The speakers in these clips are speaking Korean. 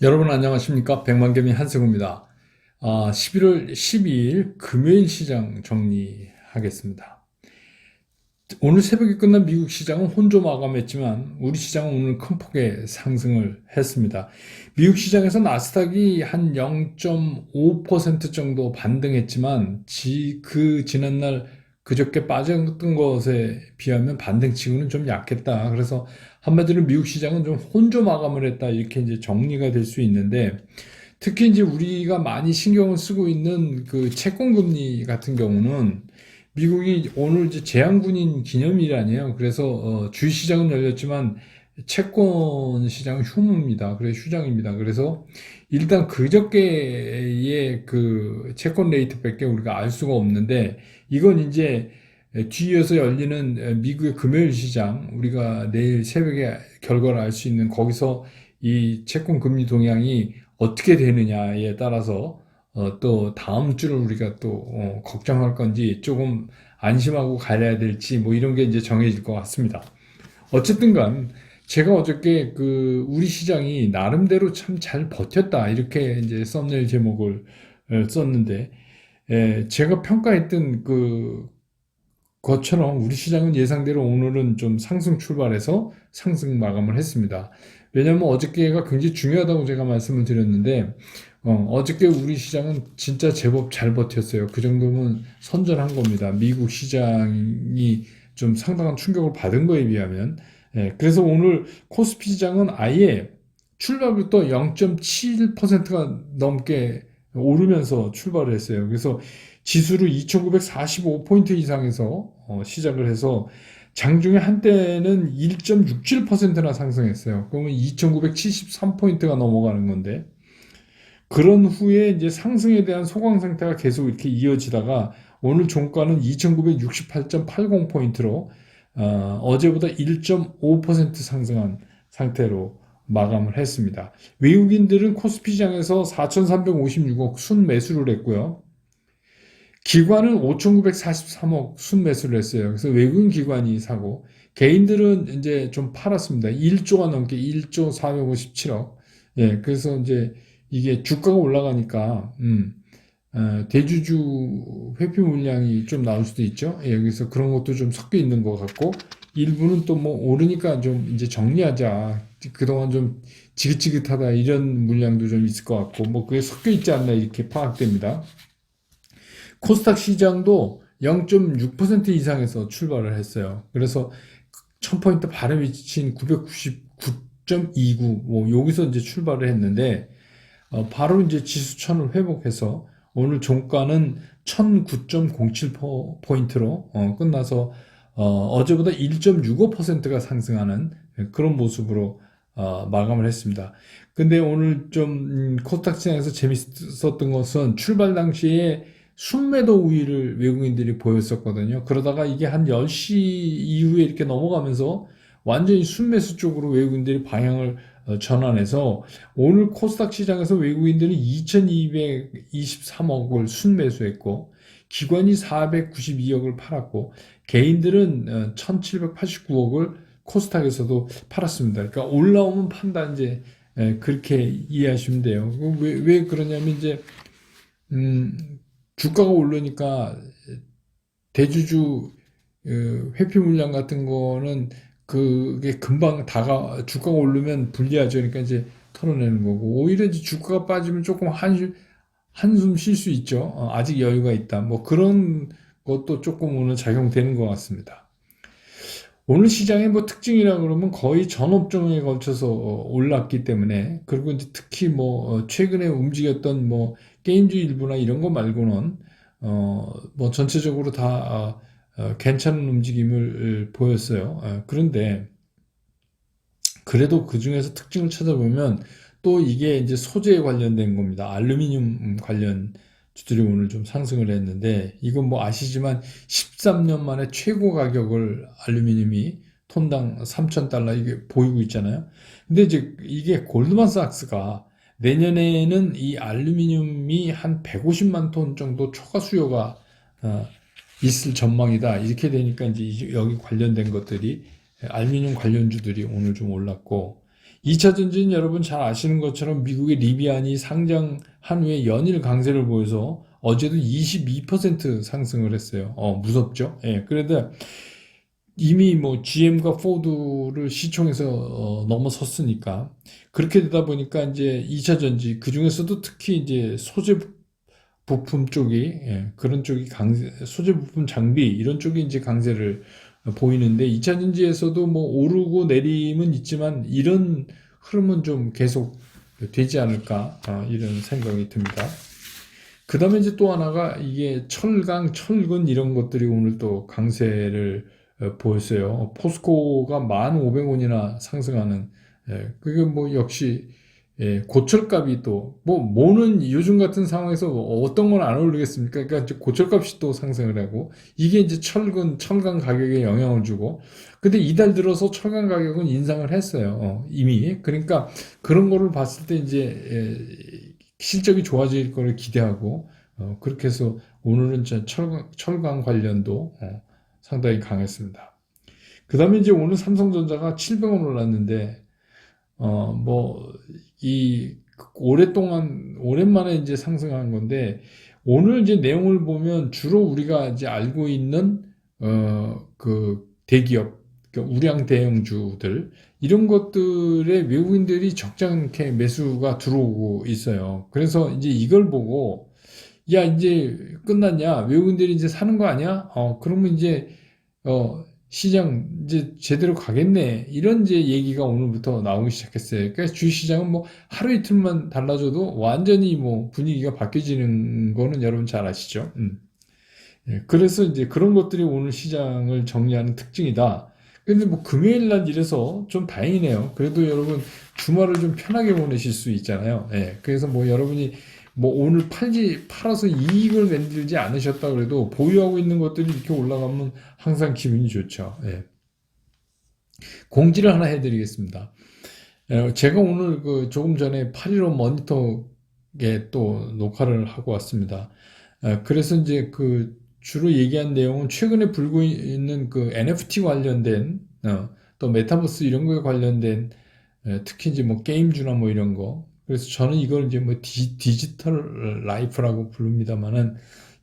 여러분 안녕하십니까? 백만개미 한승우입니다. 11월 12일 금요일 시장 정리하겠습니다. 오늘 새벽에 끝난 미국 시장은 혼조 마감했지만 우리 시장은 오늘 큰 폭의 상승을 했습니다. 미국 시장에서 나스닥이 한 0.5% 정도 반등했지만 그 지난날 그저께 빠졌던 것에 비하면 반등치고는 좀 약했다. 그래서 한마디로 미국 시장은 좀 혼조 마감을 했다. 이렇게 이제 정리가 될 수 있는데 특히 이제 우리가 많이 신경을 쓰고 있는 그 채권금리 같은 경우는 미국이 오늘 이제 제한군인 기념일이라네요. 그래서 주식시장은 열렸지만 채권 시장은 휴무입니다. 그래서 휴장입니다. 그래서 일단 그저께의 그 채권 레이트밖에 우리가 알 수가 없는데 이건 이제 뒤이어서 열리는 미국의 금요일 시장 우리가 내일 새벽에 결과를 알 수 있는 거기서 이 채권 금리 동향이 어떻게 되느냐에 따라서 또 다음 주를 우리가 또 걱정할 건지 조금 안심하고 가야 될지 뭐 이런 게 이제 정해질 것 같습니다. 어쨌든 간 제가 어저께 그 우리 시장이 나름대로 참 잘 버텼다 이렇게 이제 썸네일 제목을 썼는데 제가 평가했던 그 것처럼 우리 시장은 예상대로 오늘은 좀 상승 출발해서 상승 마감을 했습니다. 왜냐하면 어저께가 굉장히 중요하다고 제가 말씀을 드렸는데 어저께 우리 시장은 진짜 제법 잘 버텼어요. 그 정도면 선전한 겁니다. 미국 시장이 좀 상당한 충격을 받은 거에 비하면. 그래서 오늘 코스피 시장은 아예 출발부터 0.7%가 넘게 오르면서 출발을 했어요. 그래서 지수를 2945포인트 이상에서 시작을 해서 장중에 한때는 1.67%나 상승했어요. 그러면 2973포인트가 넘어가는 건데 그런 후에 이제 상승에 대한 소강 상태가 계속 이렇게 이어지다가 오늘 종가는 2968.80포인트로 어제보다 1.5% 상승한 상태로 마감을 했습니다. 외국인들은 코스피 시장에서 4,356억 순매수를 했고요. 기관은 5,943억 순매수를 했어요. 그래서 외국인 기관이 사고 개인들은 이제 좀 팔았습니다. 1조가 넘게 1조 457억. 예, 그래서 이제 이게 주가가 올라가니까 대주주 회피 물량이 좀 나올 수도 있죠. 예, 그래서 그런 것도 좀 섞여 있는 것 같고 일부는 또 뭐 오르니까 좀 이제 정리하자. 그동안 좀 지긋지긋하다 이런 물량도 좀 있을 것 같고 뭐 그게 섞여 있지 않나 이렇게 파악됩니다. 코스닥 시장도 0.6% 이상에서 출발을 했어요. 그래서 1000포인트 바람이 지친 999.29, 뭐, 여기서 이제 출발을 했는데, 바로 이제 지수 1000을 회복해서 오늘 종가는 1009.07포인트로 끝나서 어제보다 1.65%가 상승하는 그런 모습으로 마감을 했습니다. 근데 오늘 좀 코스닥 시장에서 재밌었던 것은 출발 당시에 순매도 우위를 외국인들이 보였었거든요. 그러다가 이게 한 10시 이후에 이렇게 넘어가면서 완전히 순매수 쪽으로 외국인들이 방향을 전환해서 오늘 코스닥 시장에서 외국인들은 2223억을 순매수했고 기관이 492억을 팔았고 개인들은 1789억을 코스닥에서도 팔았습니다. 그러니까 올라오면 판다 이제 그렇게 이해하시면 돼요. 왜 그러냐면 이제 음, 주가가 오르니까 대주주 회피 물량 같은 거는 그게 금방 주가가 오르면 불리하죠. 그러니까 이제 털어내는 거고 오히려 이제 주가가 빠지면 조금 한숨 쉴 수 있죠. 아직 여유가 있다. 뭐 그런 것도 조금 오늘 작용되는 것 같습니다. 오늘 시장의 뭐 특징이라 그러면 거의 전 업종에 걸쳐서 올랐기 때문에 그리고 이제 특히 뭐 최근에 움직였던 뭐 게임주 일부나 이런 거 말고는 뭐 전체적으로 다 괜찮은 움직임을 보였어요. 그런데 그래도 그 중에서 특징을 찾아보면 또 이게 이제 소재에 관련된 겁니다. 알루미늄 관련 주들이 오늘 좀 상승을 했는데 이건 뭐 아시지만 13년 만에 최고 가격을 알루미늄이 톤당 3,000달러 이게 보이고 있잖아요. 근데 이제 이게 골드만삭스가 내년에는 이 알루미늄이 한 150만 톤 정도 초과 수요가 어, 있을 전망이다. 이렇게 되니까 이제 여기 관련된 것들이 알루미늄 관련주들이 오늘 좀 올랐고 2차 전지는 여러분 잘 아시는 것처럼 미국의 리비안이 상장한 후에 연일 강세를 보여서 어제도 22% 상승을 했어요. 무섭죠? 예, 그런데 이미 뭐 GM과 포드를 시총에서 넘어섰으니까 그렇게 되다 보니까 이제 2차 전지 그 중에서도 특히 이제 소재 부품 쪽이 그런 쪽이 강세, 소재 부품 장비 이런 쪽이 이제 강세를 보이는데 2차 전지에서도 뭐 오르고 내림은 있지만 이런 흐름은 좀 계속 되지 않을까 이런 생각이 듭니다. 그 다음에 이제 또 하나가 이게 철강, 철근 이런 것들이 오늘 또 강세를 보였어요. 포스코가 1,500원이나 상승하는, 그게 뭐 역시, 고철값이 또, 뭐는 요즘 같은 상황에서 어떤 건 안 어울리겠습니까? 그러니까 이제 고철값이 또 상승을 하고, 이게 이제 철강 가격에 영향을 주고, 근데 이달 들어서 철강 가격은 인상을 했어요. 이미. 그러니까 그런 거를 봤을 때 이제, 실적이 좋아질 거를 기대하고 그렇게 해서 오늘은 철강 관련도 상당히 강했습니다. 그 다음에 이제 오늘 삼성전자가 700원 올랐는데 뭐 이 오랫동안 오랜만에 이제 상승한 건데 오늘 이제 내용을 보면 주로 우리가 이제 알고 있는 그 대기업 그러니까 우량 대형주들 이런 것들의 외국인들이 적지 않게 매수가 들어오고 있어요. 그래서 이제 이걸 보고 야 이제 끝났냐? 외국인들이 이제 사는 거 아니야? 그러면 이제 시장 이제 제대로 가겠네. 이런 이제 얘기가 오늘부터 나오기 시작했어요. 그러니까 주식시장은 뭐 하루 이틀만 달라져도 완전히 뭐 분위기가 바뀌어지는 거는 여러분 잘 아시죠? 예, 그래서 이제 그런 것들이 오늘 시장을 정리하는 특징이다. 근데 뭐 금요일 날 이래서 좀 다행이네요. 그래도 여러분 주말을 좀 편하게 보내실 수 있잖아요. 예, 그래서 뭐 여러분이 뭐 오늘 팔아서 이익을 만들지 않으셨다 그래도 보유하고 있는 것들이 이렇게 올라가면 항상 기분이 좋죠. 예. 공지를 하나 해드리겠습니다. 제가 오늘 그 조금 전에 8.15 모니터에 또 녹화를 하고 왔습니다. 그래서 이제 그 주로 얘기한 내용은 최근에 불고 있는 그 NFT 관련된 또 메타버스 이런 거에 관련된 특히 이제 뭐 게임주나 뭐 이런 거. 그래서 저는 이걸 이제 뭐 디지털 라이프라고 부릅니다만은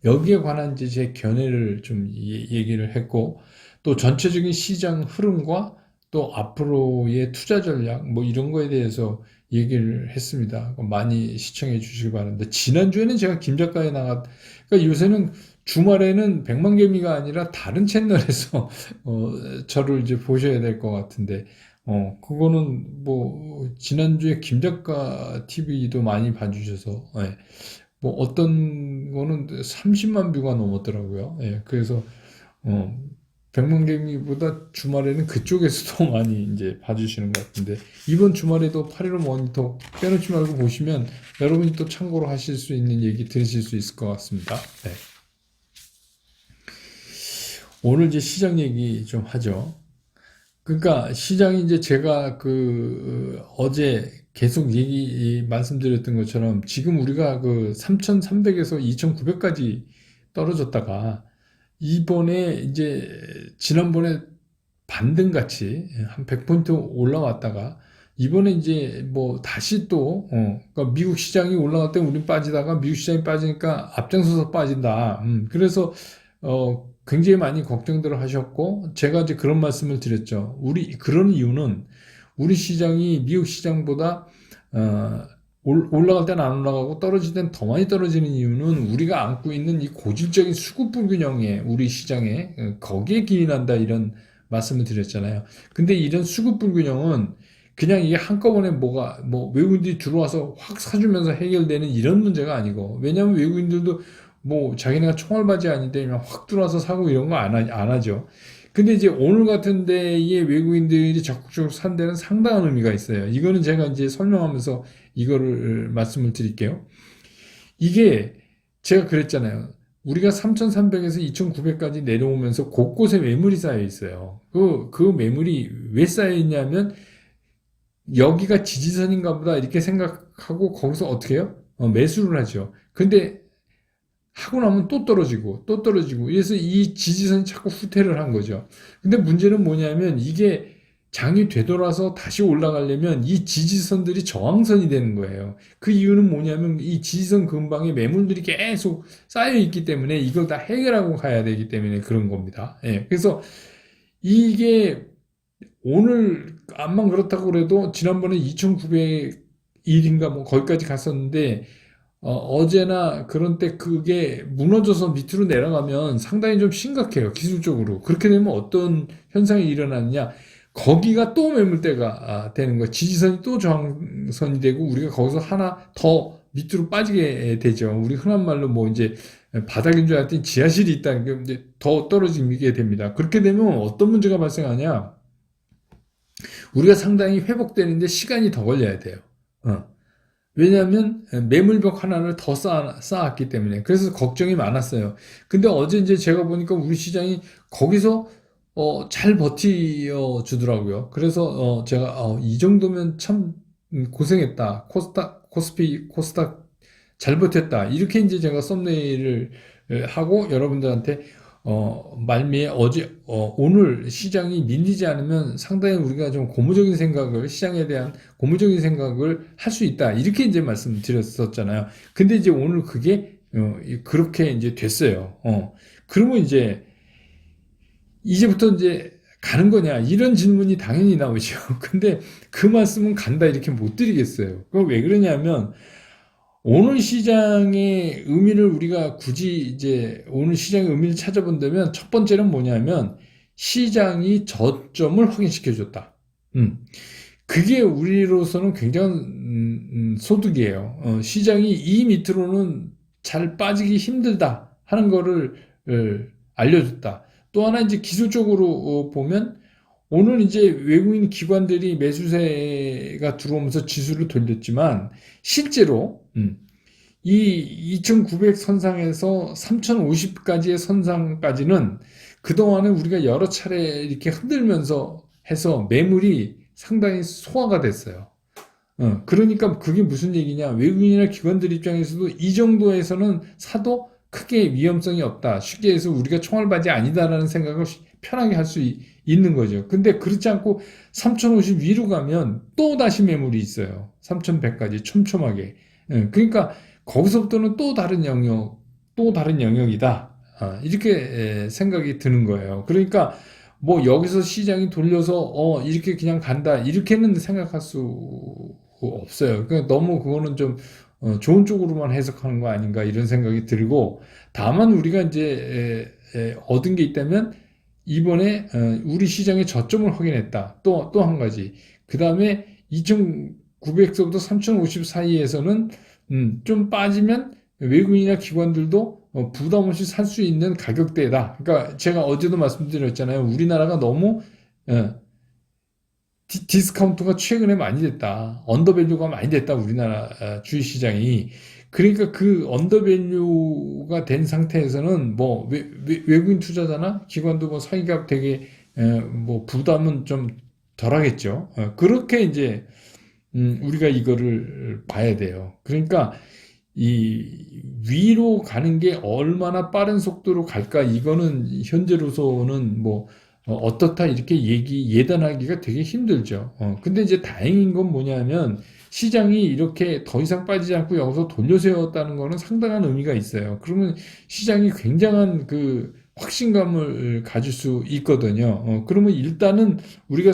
여기에 관한 이제 제 견해를 좀 얘기를 했고 또 전체적인 시장 흐름과 또 앞으로의 투자 전략 뭐 이런 거에 대해서 얘기를 했습니다. 많이 시청해 주시기 바랍니다. 지난주에는 제가 김 작가에 그러니까 요새는 주말에는 백만개미가 아니라 다른 채널에서 저를 이제 보셔야 될 것 같은데 그거는 뭐 지난주에 김 작가 TV도 많이 봐주셔서 뭐 어떤 거는 30만 뷰가 넘었더라고요. 그래서 어, 백만개미보다 주말에는 그쪽에서 더 많이 이제 봐주시는 것 같은데 이번 주말에도 8.15 모니터 빼놓지 말고 보시면 여러분이 또 참고로 하실 수 있는 얘기 들으실 수 있을 것 같습니다. 네. 오늘 이제 시장 얘기 좀 하죠. 그러니까 시장이 이제 제가 그 어제 계속 말씀드렸던 것처럼 지금 우리가 그 3,300에서 2,900까지 떨어졌다가 이번에 이제 지난번에 반등같이 한 100포인트 올라왔다가 이번에 이제 뭐 다시 또 그러니까 미국 시장이 올라갈 때 우린 빠지다가 미국 시장이 빠지니까 앞장서서 빠진다. 그래서 굉장히 많이 걱정들을 하셨고 제가 이제 그런 말씀을 드렸죠. 그런 이유는 우리 시장이 미국 시장보다 올라갈 때는 안 올라가고 떨어질 때는 더 많이 떨어지는 이유는 우리가 안고 있는 이 고질적인 수급 불균형에 우리 시장에 거기에 기인한다 이런 말씀을 드렸잖아요. 근데 이런 수급 불균형은 그냥 이게 한꺼번에 뭐 외국인들이 들어와서 확 사주면서 해결되는 이런 문제가 아니고 왜냐하면 외국인들도 뭐 자기네가 총알바지 아닌데 그냥 확 들어와서 사고 이런 거 안 하죠. 근데 이제 오늘 같은 데에 외국인들이 적극적으로 산 데는 상당한 의미가 있어요. 이거는 제가 이제 설명하면서 이거를 말씀을 드릴게요. 이게 제가 그랬잖아요. 우리가 3,300에서 2,900까지 내려오면서 곳곳에 매물이 쌓여 있어요. 그 매물이 왜 쌓여 있냐면 여기가 지지선인가 보다 이렇게 생각하고 거기서 어떻게 해요? 매수를 하죠. 근데 하고 나면 또 떨어지고 또 떨어지고 그래서 이 지지선이 자꾸 후퇴를 한 거죠. 근데 문제는 뭐냐면 이게 장이 되돌아서 다시 올라가려면 이 지지선들이 저항선이 되는 거예요. 그 이유는 뭐냐면 이 지지선 근방에 매물들이 계속 쌓여 있기 때문에 이걸 다 해결하고 가야 되기 때문에 그런 겁니다. 예, 그래서 이게 오늘 암만 그렇다고 그래도 지난번에 2,900일인가 뭐 거기까지 갔었는데 어제나 그런 때 그게 무너져서 밑으로 내려가면 상당히 좀 심각해요. 기술적으로. 그렇게 되면 어떤 현상이 일어나느냐. 거기가 또 매물대가 되는 거예요. 지지선이 또 저항선이 되고 우리가 거기서 하나 더 밑으로 빠지게 되죠. 우리 흔한 말로 뭐 이제 바닥인 줄 알았더니 지하실이 있다는 게 이제 더 떨어지게 됩니다. 그렇게 되면 어떤 문제가 발생하냐. 우리가 상당히 회복되는데 시간이 더 걸려야 돼요. 왜냐하면 매물벽 하나를 더 쌓았기 때문에. 그래서 걱정이 많았어요. 근데 어제 이제 제가 보니까 우리 시장이 거기서 잘 버텨주더라고요. 그래서 제가 이 정도면 참 고생했다. 코스닥 잘 버텼다. 이렇게 이제 제가 썸네일을 하고 여러분들한테 말미에 오늘 시장이 밀리지 않으면 상당히 우리가 좀 고무적인 생각을, 시장에 대한 고무적인 생각을 할 수 있다. 이렇게 이제 말씀드렸었잖아요. 근데 이제 오늘 그게, 그렇게 이제 됐어요. 그러면 이제부터 이제 가는 거냐? 이런 질문이 당연히 나오죠. 근데 그 말씀은 간다 이렇게 못 드리겠어요. 그럼 왜 그러냐면, 오늘 시장의 의미를 우리가 굳이 이제 오늘 시장의 의미를 찾아본다면 첫 번째는 뭐냐면 시장이 저점을 확인시켜 줬다. 그게 우리로서는 굉장한 소득이에요. 시장이 이 밑으로는 잘 빠지기 힘들다 하는 거를 알려줬다. 또 하나 이제 기술적으로 보면 오늘 이제 외국인 기관들이 매수세가 들어오면서 지수를 돌렸지만 실제로 이 2,900 선상에서 3,050까지의 선상까지는 그동안에 우리가 여러 차례 이렇게 흔들면서 해서 매물이 상당히 소화가 됐어요. 그러니까 그게 무슨 얘기냐. 외국인이나 기관들 입장에서도 이 정도에서는 사도 크게 위험성이 없다. 쉽게 해서 우리가 총알바지 아니다라는 생각을 편하게 할 수 있는 거죠. 근데 그렇지 않고 3,050 위로 가면 또 다시 매물이 있어요. 3,100까지 촘촘하게. 그러니까 거기서부터는 또 다른 영역이다. 이렇게 생각이 드는 거예요. 그러니까 뭐 여기서 시장이 돌려서 이렇게 그냥 간다. 이렇게는 생각할 수 없어요. 그러니까 너무 그거는 좀 좋은 쪽으로만 해석하는 거 아닌가 이런 생각이 들고 다만 우리가 이제 얻은 게 있다면 이번에 우리 시장의 저점을 확인했다. 또 한 가지. 그 다음에 2,900서부터 3,050 사이에서는 좀 빠지면 외국인이나 기관들도 부담 없이 살 수 있는 가격대다. 그러니까 제가 어제도 말씀드렸잖아요. 우리나라가 너무 디스카운트가 최근에 많이 됐다. 언더밸류가 많이 됐다. 우리나라 주식시장이. 그러니까 그 언더밸류가 된 상태에서는 뭐 외국인 투자자나 기관도 뭐 사기가 되게 뭐 부담은 좀 덜하겠죠. 그렇게 이제 우리가 이거를 봐야 돼요. 그러니까 이 위로 가는 게 얼마나 빠른 속도로 갈까? 이거는 현재로서는 뭐 어떻다 이렇게 예단하기가 되게 힘들죠. 근데 이제 다행인 건 뭐냐면 시장이 이렇게 더 이상 빠지지 않고 여기서 돌려세웠다는 거는 상당한 의미가 있어요. 그러면 시장이 굉장한 그 확신감을 가질 수 있거든요. 그러면 일단은 우리가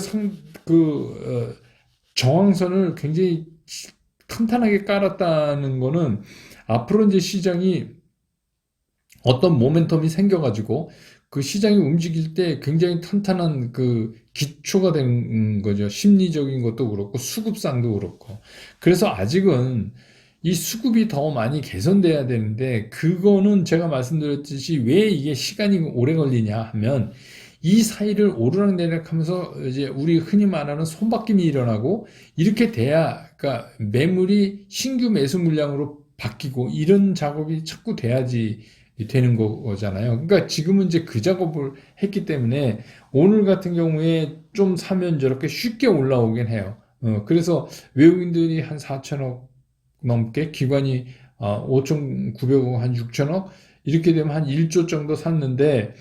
저항선을 굉장히 탄탄하게 깔았다는 거는 앞으로 이제 시장이 어떤 모멘텀이 생겨가지고 그 시장이 움직일 때 굉장히 탄탄한 그 기초가 된 거죠. 심리적인 것도 그렇고 수급상도 그렇고. 그래서 아직은 이 수급이 더 많이 개선돼야 되는데 그거는 제가 말씀드렸듯이 왜 이게 시간이 오래 걸리냐 하면 이 사이를 오르락내리락 하면서 이제 우리 흔히 말하는 손바뀜이 일어나고 이렇게 돼야 그러니까 매물이 신규 매수 물량으로 바뀌고 이런 작업이 자꾸 돼야지 되는 거잖아요. 그러니까 지금은 이제 그 작업을 했기 때문에 오늘 같은 경우에 좀 사면 저렇게 쉽게 올라오긴 해요. 그래서 외국인들이 한 4천억 넘게 기관이 5,900억 한 6천억 이렇게 되면 한 1조 정도 샀는데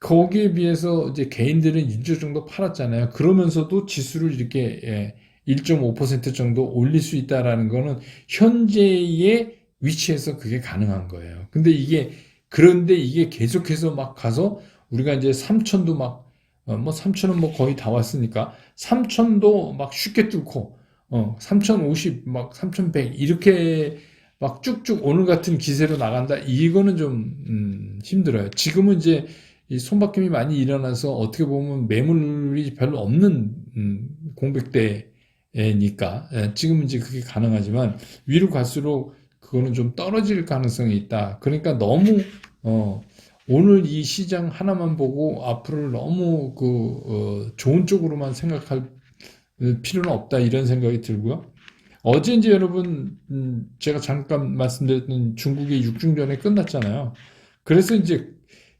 거기에 비해서 이제 개인들은 일조 정도 팔았잖아요. 그러면서도 지수를 이렇게 1.5% 정도 올릴 수 있다라는 거는 현재의 위치에서 그게 가능한 거예요. 그런데 이게 계속해서 막 가서 우리가 이제 3천도 뭐 3천은 뭐 거의 다 왔으니까 3천도 막 쉽게 뚫고 3,050, 막 3,100 이렇게 막 쭉쭉 오늘 같은 기세로 나간다. 이거는 좀 힘들어요. 지금은 이제 이 손바뀜이 많이 일어나서 어떻게 보면 매물이 별로 없는 공백대니까 지금은 이제 그게 가능하지만 위로 갈수록 그거는 좀 떨어질 가능성이 있다. 그러니까 너무 오늘 이 시장 하나만 보고 앞으로를 너무 좋은 쪽으로만 생각할 필요는 없다 이런 생각이 들고요. 어제 이제 여러분 제가 잠깐 말씀드렸던 중국의 6중전에 끝났잖아요. 그래서 이제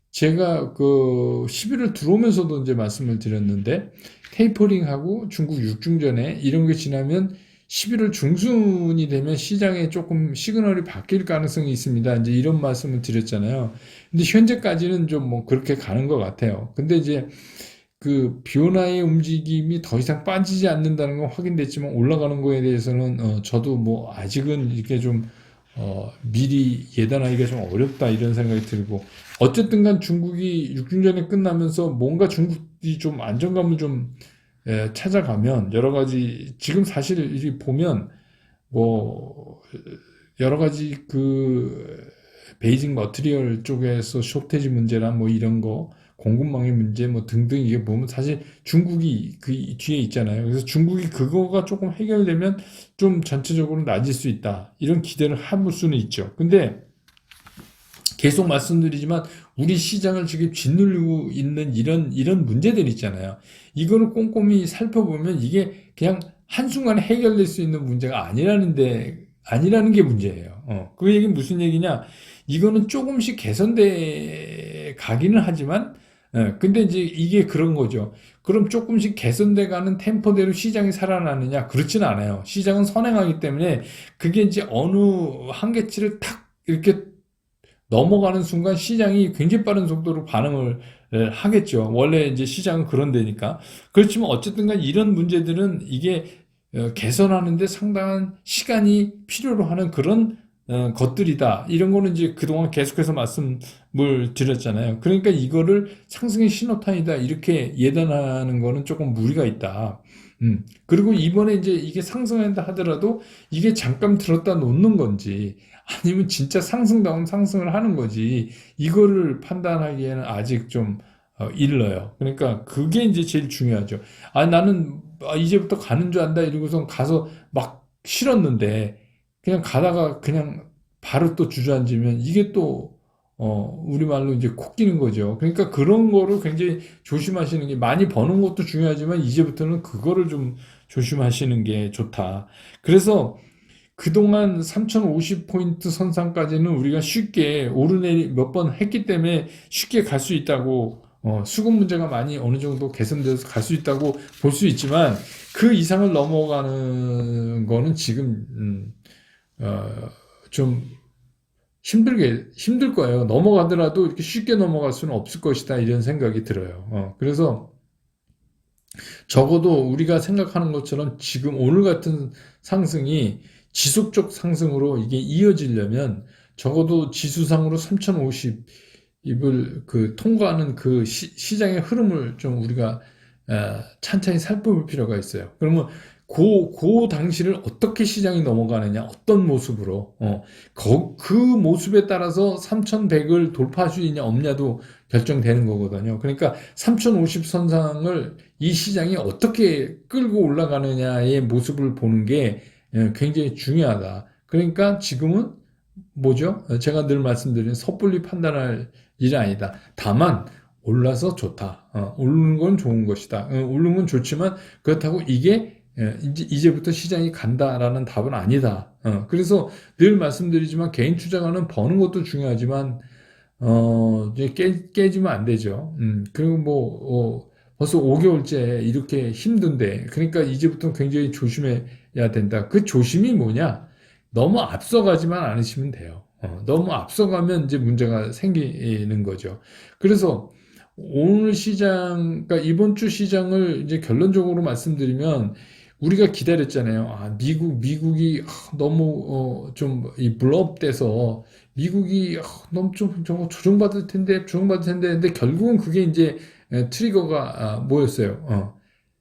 제가 그 11월 들어오면서도 이제 말씀을 드렸는데 테이퍼링하고 중국 6중전에 이런 게 지나면 11월 중순이 되면 시장에 조금 시그널이 바뀔 가능성이 있습니다. 이제 이런 말씀을 드렸잖아요. 근데 현재까지는 좀 뭐 그렇게 가는 것 같아요. 근데 이제 그 비오나의 움직임이 더 이상 빠지지 않는다는 건 확인됐지만 올라가는 거에 대해서는 저도 뭐 아직은 이렇게 좀 미리 예단하기가 좀 어렵다 이런 생각이 들고 어쨌든 간 중국이 6중전에 끝나면서 뭔가 중국이 좀 안정감을 좀 찾아가면 여러 가지 지금 사실 이렇게 보면 뭐 여러 가지 그 베이징 머티리얼 쪽에서 쇼테지 문제나 뭐 이런 거 공급망의 문제 뭐 등등 이게 보면 사실 중국이 그 뒤에 있잖아요. 그래서 중국이 그거가 조금 해결되면 좀 전체적으로 낮을 수 있다. 이런 기대를 해볼 수는 있죠. 근데 계속 말씀드리지만 우리 시장을 지금 짓누르고 있는 이런 문제들 있잖아요. 이거를 꼼꼼히 살펴보면 이게 그냥 한순간에 해결될 수 있는 문제가 아니라는 게 문제예요. 그 얘기는 무슨 얘기냐? 이거는 조금씩 개선돼 가기는 하지만 근데 이제 이게 그런 거죠. 그럼 조금씩 개선돼 가는 템포대로 시장이 살아나느냐? 그렇지는 않아요. 시장은 선행하기 때문에 그게 이제 어느 한계치를 탁 이렇게 넘어가는 순간 시장이 굉장히 빠른 속도로 반응을 하겠죠. 원래 이제 시장은 그런 데니까. 그렇지만 어쨌든 간 이런 문제들은 이게 개선하는데 상당한 시간이 필요로 하는 그런 것들이다. 이런 거는 이제 그동안 계속해서 말씀을 드렸잖아요. 그러니까 이거를 상승의 신호탄이다. 이렇게 예단하는 거는 조금 무리가 있다. 그리고 이번에 이제 이게 상승한다 하더라도 이게 잠깐 들었다 놓는 건지 아니면 진짜 상승다운 상승을 하는 거지 이거를 판단하기에는 아직 좀 일러요. 그러니까 그게 이제 제일 중요하죠. 나는 이제부터 가는 줄 안다 이러고서 가서 막 실었는데 그냥 가다가 그냥 바로 또 주저앉으면 이게 또 우리말로 이제 코 끼는 거죠. 그러니까 그런 거를 굉장히 조심하시는 게 많이 버는 것도 중요하지만 이제부터는 그거를 좀 조심하시는 게 좋다. 그래서 그동안 3050포인트 선상까지는 우리가 쉽게 오르내리 몇 번 했기 때문에 쉽게 갈 수 있다고 수급 문제가 많이 어느 정도 개선돼서 갈 수 있다고 볼 수 있지만 그 이상을 넘어가는 거는 지금 좀 힘들 거예요. 넘어가더라도 이렇게 쉽게 넘어갈 수는 없을 것이다 이런 생각이 들어요. 그래서 적어도 우리가 생각하는 것처럼 지금 오늘 같은 상승이 지속적 상승으로 이게 이어지려면 적어도 지수상으로 3050을 통과하는 그 시장의 흐름을 좀 우리가 찬찬히 살펴볼 필요가 있어요. 그러면 그 당시를 어떻게 시장이 넘어가느냐, 어떤 모습으로, 그 모습에 따라서 3100을 돌파할 수 있냐, 없냐도 결정되는 거거든요. 그러니까 3050 선상을 이 시장이 어떻게 끌고 올라가느냐의 모습을 보는 게 굉장히 중요하다. 그러니까 지금은 뭐죠? 제가 늘 말씀드린 섣불리 판단할 일이 아니다. 다만, 올라서 좋다. 오르는 건 좋은 것이다. 오르는 건 좋지만 그렇다고 이게 이제부터 시장이 간다라는 답은 아니다. 그래서 늘 말씀드리지만 개인 투자가는 버는 것도 중요하지만 이제 깨지면 안 되죠. 그리고 벌써 5개월째 이렇게 힘든데 그러니까 이제부터 굉장히 조심해야 된다. 그 조심이 뭐냐? 너무 앞서가지만 않으시면 돼요. 너무 앞서가면 이제 문제가 생기는 거죠. 그래서 오늘 시장, 그러니까 이번 주 시장을 이제 결론적으로 말씀드리면 우리가 기다렸잖아요. 미국이 너무 좀이 블업돼서 미국이 너무 좀 저거 조정받을 텐데, 근데 결국은 그게 이제 트리거가 뭐였어요?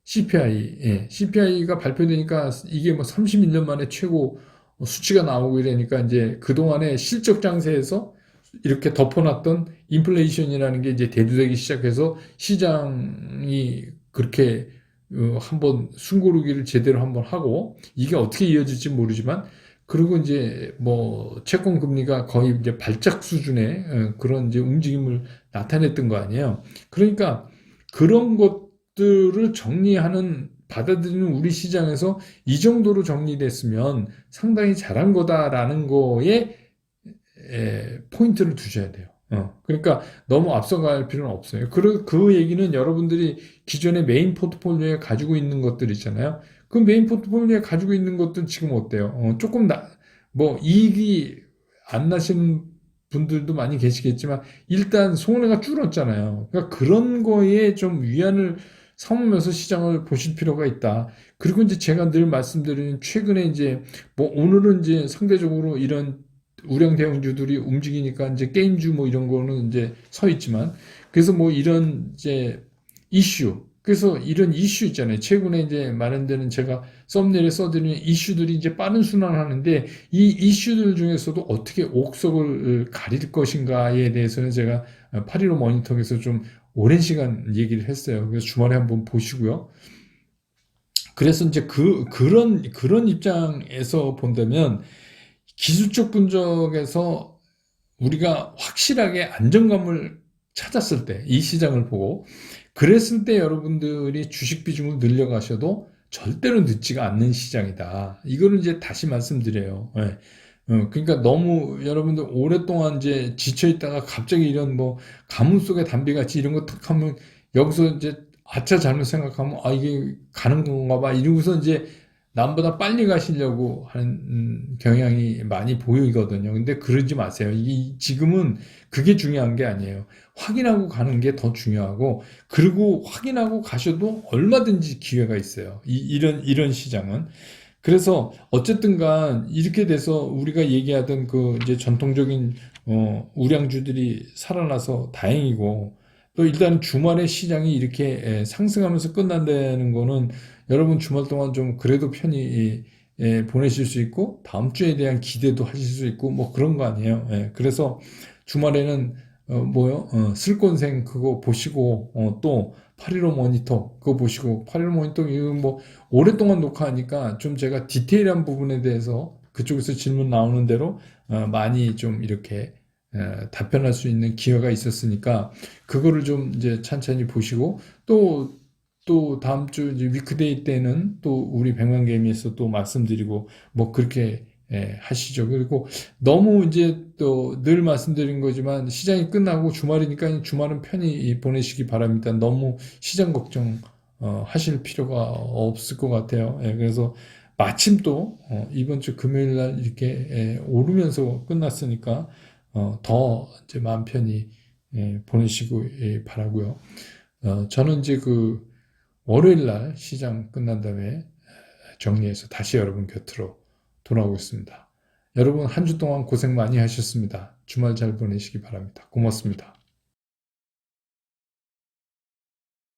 CPI, CPI가 발표되니까 이게 뭐 31년 만에 최고 수치가 나오고 이러니까 이제 그동안의 실적 장세에서 이렇게 덮어놨던 인플레이션이라는 게 이제 대두되기 시작해서 시장이 그렇게 한번 숨고르기를 제대로 한번 하고 이게 어떻게 이어질지 모르지만 그리고 이제 뭐 채권 금리가 거의 이제 발작 수준의 그런 이제 움직임을 나타냈던 거 아니에요. 그러니까 그런 것들을 정리하는 받아들이는 우리 시장에서 이 정도로 정리됐으면 상당히 잘한 거다라는 거에 포인트를 두셔야 돼요. 그러니까 너무 앞서갈 필요는 없어요. 그 얘기는 여러분들이 기존의 메인 포트폴리오에 가지고 있는 것들 있잖아요. 그 메인 포트폴리오에 가지고 있는 것들 지금 어때요? 조금 뭐 이익이 안 나시는 분들도 많이 계시겠지만 일단 손해가 줄었잖아요. 그러니까 그런 거에 좀 위안을 삼으면서 시장을 보실 필요가 있다. 그리고 이제 제가 늘 말씀드리는 최근에 이제 뭐 오늘은 이제 상대적으로 이런 우량 대형주들이 움직이니까 이제 게임주 뭐 이런 거는 이제 서 있지만 그래서 뭐 이런 이제 그래서 이런 이슈 있잖아요. 최근에 이제 마련되는 제가 썸네일에 써드리는 이슈들이 이제 빠른 순환하는데 이 이슈들 중에서도 어떻게 옥석을 가릴 것인가에 대해서는 제가 8.15 모니터에서 좀 오랜 시간 얘기를 했어요. 그래서 주말에 한번 보시고요. 그래서 이제 그런 입장에서 본다면 기술적 분석에서 우리가 확실하게 안정감을 찾았을 때, 이 시장을 보고, 그랬을 때 여러분들이 주식 비중을 늘려가셔도 절대로 늦지가 않는 시장이다. 이거를 이제 다시 말씀드려요. 예. 그러니까 너무 여러분들 오랫동안 이제 지쳐있다가 갑자기 이런 뭐 가뭄 속의 담비같이 이런 거 탁 하면 여기서 이제 아차 잘못 생각하면 이게 가는 건가 봐 이러고서 이제 남보다 빨리 가시려고 하는 경향이 많이 보이거든요. 근데 그러지 마세요. 지금은 그게 중요한 게 아니에요. 확인하고 가는 게 더 중요하고, 그리고 확인하고 가셔도 얼마든지 기회가 있어요. 이런 시장은. 그래서 어쨌든 간 이렇게 돼서 우리가 얘기하던 그 이제 전통적인 우량주들이 살아나서 다행이고, 또 일단 주말에 시장이 이렇게 상승하면서 끝난다는 거는 여러분 주말 동안 좀 그래도 편히 보내실 수 있고 다음 주에 대한 기대도 하실 수 있고 뭐 그런 거 아니에요. 그래서 주말에는 슬콘생 그거 보시고 또 8.15 모니터 그거 보시고 8.15 모니터 이거 뭐 오랫동안 녹화하니까 좀 제가 디테일한 부분에 대해서 그쪽에서 질문 나오는 대로 많이 좀 이렇게 답변할 수 있는 기회가 있었으니까 그거를 좀 이제 찬찬히 보시고 또 다음 주 이제 위크데이 때는 또 우리 백만개미에서 또 말씀드리고 뭐 그렇게 하시죠. 그리고 너무 이제 또 늘 말씀드린 거지만 시장이 끝나고 주말이니까 주말은 편히 보내시기 바랍니다. 너무 시장 걱정 하실 필요가 없을 것 같아요. 그래서 마침 또 이번 주 금요일 날 이렇게 오르면서 끝났으니까 더 이제 마음 편히 보내시고 바라고요. 저는 이제 그 월요일 날 시장 끝난 다음에 정리해서 다시 여러분 곁으로 돌아오겠습니다. 여러분 한 주 동안 고생 많이 하셨습니다. 주말 잘 보내시기 바랍니다. 고맙습니다.